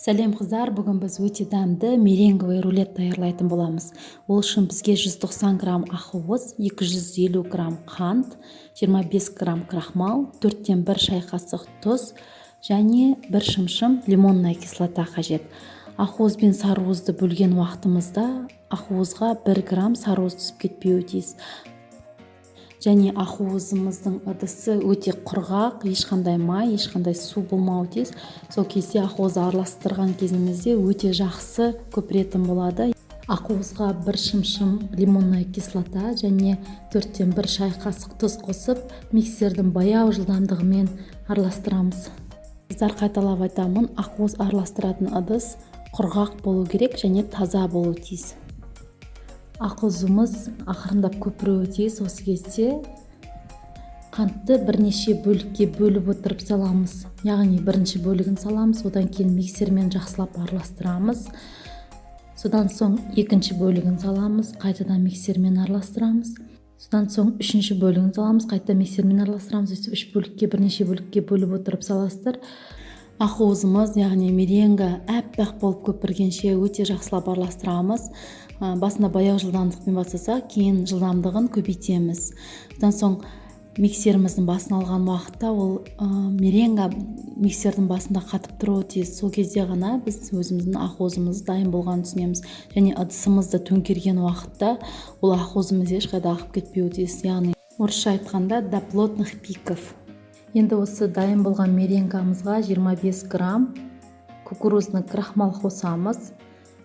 Сәлем қыздар, бүгін біз өте дәмді меренговый рулет даярлайтын боламыз. Ол үшін бізге 190 грамм ақуыз, 250 грамм қант, 25 грамм крахмал, 4-тен 1 шай қасық тұз және 1 шымшым лимонная кислота қажет. Ақуыз бен сарыуызды бөлген уақытымызда ақуызға 1 грамм сарыуыз түсіп кетпеуі тиіс. Және ақуызымыздың ыдысы өте құрғақ, ешқандай май, ешқандай су болмауы тиіс. Сол кезде ақуызды араластырған кезімізде өте жақсы көпіретін болады. Ақуызға 1 шымшым лимонная кислота және 4-тен 1 шай қасық тұз қосып, миксердің баяу жылдамдығымен араластырамыз. Қыздар, қайталап айтамын, ақуыз араластыратын ыдыс құрғақ болу керек және таза болу тиіс. Ақуызымыз ақырындап көпіруі тиіс. Осы кезде қантты бірнеше бөлікке бөліп отырып саламыз. Яғни бірінші бөлігін саламыз, одан кейін миксермен жақсылап араластырамыз. Содан соң екінші бөлігін саламыз, қайтадан миксермен араластырамыз. Содан соң үшінші бөлігін саламыз, қайта миксермен араластырамыз. Үш бөлікке, бірнеше бөлікке бөліп отырып саласыздар. Ақуызымыз, яғни меренга әппақ болып көпіргенше өте жақсылап араластырамыз. Басында баяу жылдамдықпен бастасақ, кейін жылдамдығын көбейтеміз. Содан соң миксеріміздің басын алған уақытта ол меренга миксердің басында қатып тұруы тиіс. Сол кезде ғана біз өзіміздің ақуызымыз дайын болғанын түсінеміз. Және ыдысымызды төңкерген уақытта ол ақуызымыз ешқайда ағып кетпеуі тиіс. Яғни орысша айтқанда до плотных пиков. Енді осы дайын болған меренгамызға 25 грамм кукурузный крахмал қосамыз.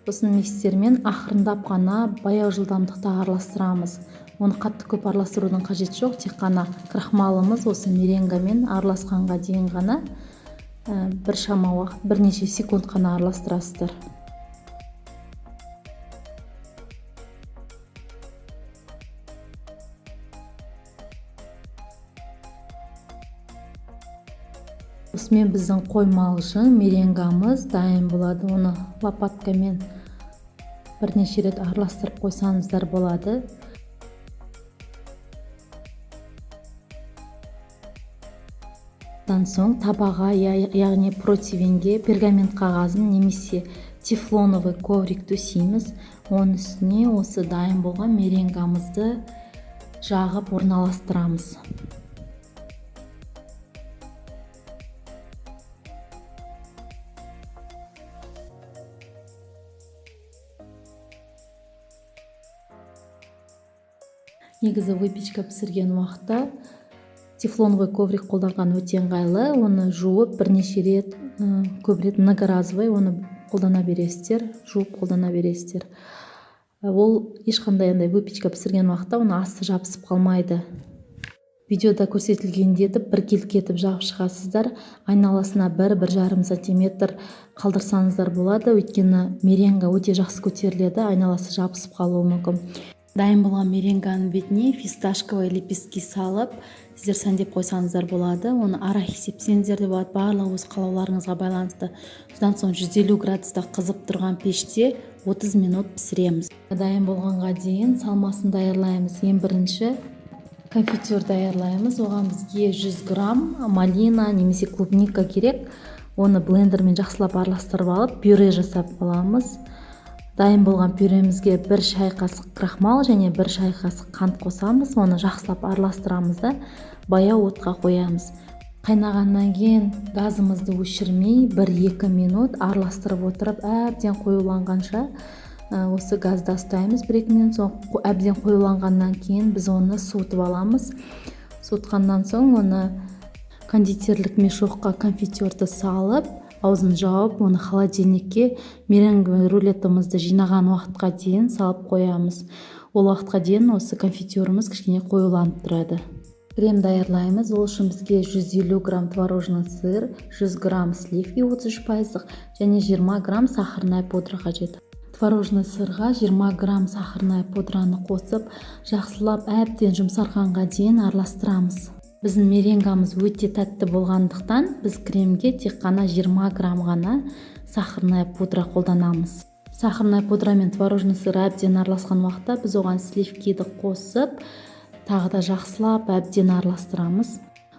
Сосын миксермен ақырындап қана баяу жылдамдықта араластырамыз. Оны қатты көп араластырудың қажет жоқ, тек қана крахмалымыз осы меренгамен араласқанға дейін ғана біршама уақыт, бірнеше секунд қана араластырасыздар. Осымен біздің қоймалжың меренгамыз дайын болады. Оны лопаткамен бірнеше рет араластырып қойсаңыздар болады. Содан соң табаға, яғни противенге пергамент қағазын немесе тефлоновый коврик төсейміз. Оның үстіне осы дайын болған меренгамызды жағып орналастырамыз. Негізі выпечка пісірген уақытта тефлоновый коврик қолданған өте ыңғайлы. Оны жуып бірнеше рет, көп рет многоразовый оны қолдана бересіздер, жуып қолдана бересіздер. Ол ешқандай выпечка пісірген уақытта оны асты жабысып қалмайды. Видеода көрсетілгендей етіп бір кетіп жағып шығасыздар. Айналасына 1-1,5 сантиметр қалдырсаңыздар болады. Өйткені меренга өте жақсы көтеріледі, айналасы жабысып қалуы мүмкін. Дайын болған меренганың бетіне фисташковый лепестки салып, сіздер сәндеп қойсаңыздар болады. Оны арахис сепсеңіздер де болады, барлығы өз қалауларыңызға байланысты. Содан соң 150 градуста қызып тұрған пеште 30 минут пісіреміз. Дайын болғанға дейін салмасын даярлаймыз. Ең бірінші конфитюр даярлаймыз. Оған бізге 100 грамм малина немесе клубника керек. Оны блендермен жақсылап араластырып алып, пюре жасап аламыз. Дайын болған пюремізге 1 шай қасық крахмал және 1 шай қасық қант қосамыз. Оны жақсылап араластырамыз да баяу отқа қоямыз. Қайнағаннан кейін газымызды өшірмей 1-2 минут араластырып отырып, әбден қоюланғанша осы газда ұстаймыз. 1-2 минут соң әбден қоюланғаннан кейін біз оны суытып аламыз. Суытқаннан соң оны кондитерлік мешокқа конфитюрді салып, аузын жауып, оны холодильникке меренговый рулетімізді жинаған уақытқа дейін салып қоямыз. Ол уақытқа дейін осы конфитюріміз кішкене қоюланып тұрады. Крем даярлаймыз. Ол үшін бізге 150 грамм творожный сыр, 100 грамм сливки 33% және 20 грамм сахарная пудра қажет. Творожный сырға 20 грамм сахарная пудраны қосып, жақсылап әбден жұмсарғанға дейін араластырамыз. Біздің меренгамыз өте тәтті болғандықтан біз кремге тек қана 20 грамм ғана сахарная пудра қолданамыз. Сахарная пудра мен творожный сыр әбден араласқан уақытта біз оған сливкиді қосып, тағы да жақсылап әбден араластырамыз.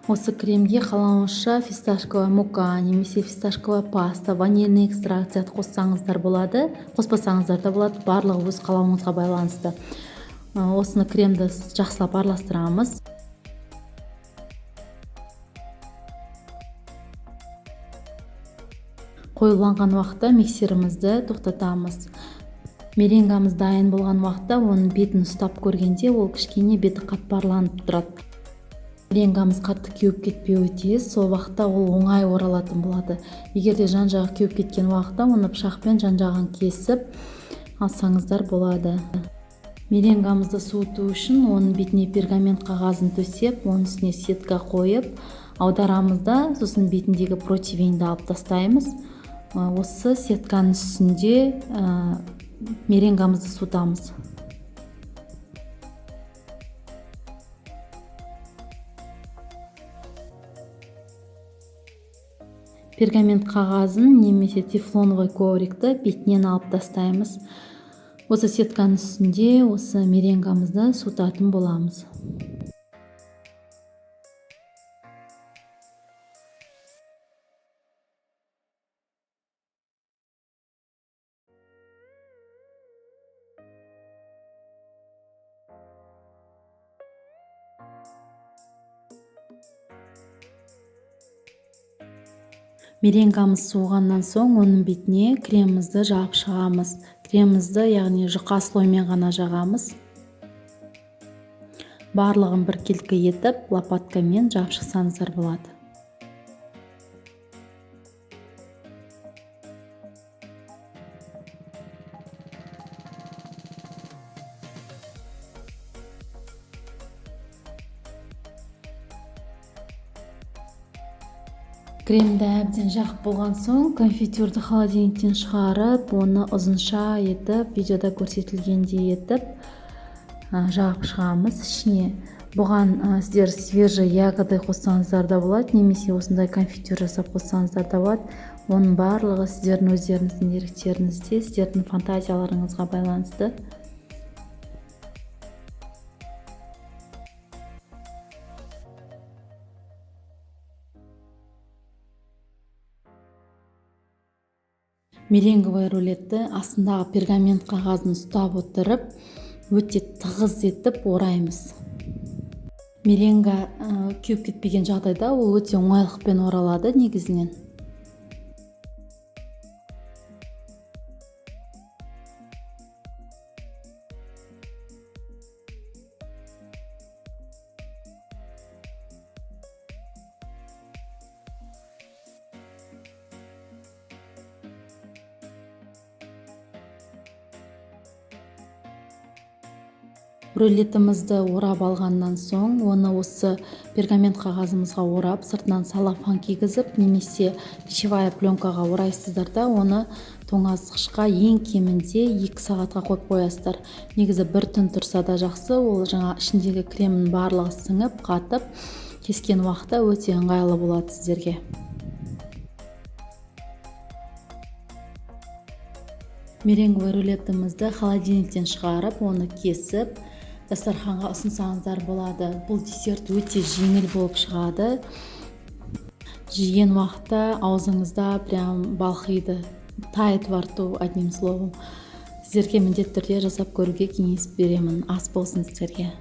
Осы кремге қалауыңызша фисташковая мука немесе фисташковая паста, ванильный экстракцият қоссаңыздар болады, қоспасаңыздар да болады, барлығы өз қалауыңызға байланысты. Осыны кремді жақсылап араластырамыз. Қойылған уақытта миксерімізді тоқтатамыз. Меренгамыз дайын болған уақытта оның бетін ұстап көргенде ол кішкене беті қатпарланып тұрады. Меренгамыз қатты кеуіп кетпеуі тиіс, сол уақытта ол оңай оралатын болады. Егер де жан жағы кеуіп кеткен уақытта оны пышақпен жан жағын кесіп алсаңыздар болады. Меренгамызды суыту үшін оның бетіне пергамент қағазын төсеп, оның үстіне сетка қойып, аударамыз да, сосын бетіндегі противеньді алып тастаймыз. Осы сетканың үстінде меренгамызды суытамыз. Пергамент қағазын немесе тефлоновый коврикті бетінен алып тастаймыз. Осы сетканың үстінде осы меренгамызды суытатын боламыз. Меренгамыз суығаннан соң оның бетіне кремімізді жағып шығамыз. Кремімізді, яғни жұқа слоймен ғана жағамыз. Барлығын біркелкі етіп, лопаткамен жағып шықсаңыздар болады. Кремді әбден жағып болған соң, конфитюрді холодильниктен шығарып, оны ұзынша етіп, видеода көрсетілгендей етіп жағып шығамыз ішіне. Бұған сіздер свежий ягоды қоссаңыздар да болады, немесе осындай конфитюр жасап қоссаңыздар да болады. Оның барлығы сіздердің өздеріңіздің еріктеріңізде, сіздердің фантазияларыңызға байланысты. Меренговый рулетті астындағы пергамент қағазын ұстап отырып, өте тығыз етіп ораймыз. Меренга кеуіп кетпеген жағдайда ол өте оңайлықпен оралады негізінен. Рулетімізді орап алғаннан соң, оны осы пергамент қағазымызға орап, сыртынан салафан кигізіп, немесе пищевая пленкаға орайсыздар да, оны тоңазытқышқа ең кемінде 2 сағатқа қойып қоясыздар. Негізі бір түн тұрса да жақсы, ол жаңа ішіндегі кремнің барлығы сіңіп, қатып, кескен уақытта өте ыңғайлы болады сіздерге. Меренговый рулетімізді холодильниктен шығарып, оны кесіп, дастарханға ұсынсаңыздар болады. Бұл десерт өте жеңіл болып шығады. Жеген уақытта аузыңызда прям балқиды. Тает во рту, одним словом. Сіздерге міндетті түрде жасап көруге кеңес беремін. Ас болсын сіздерге.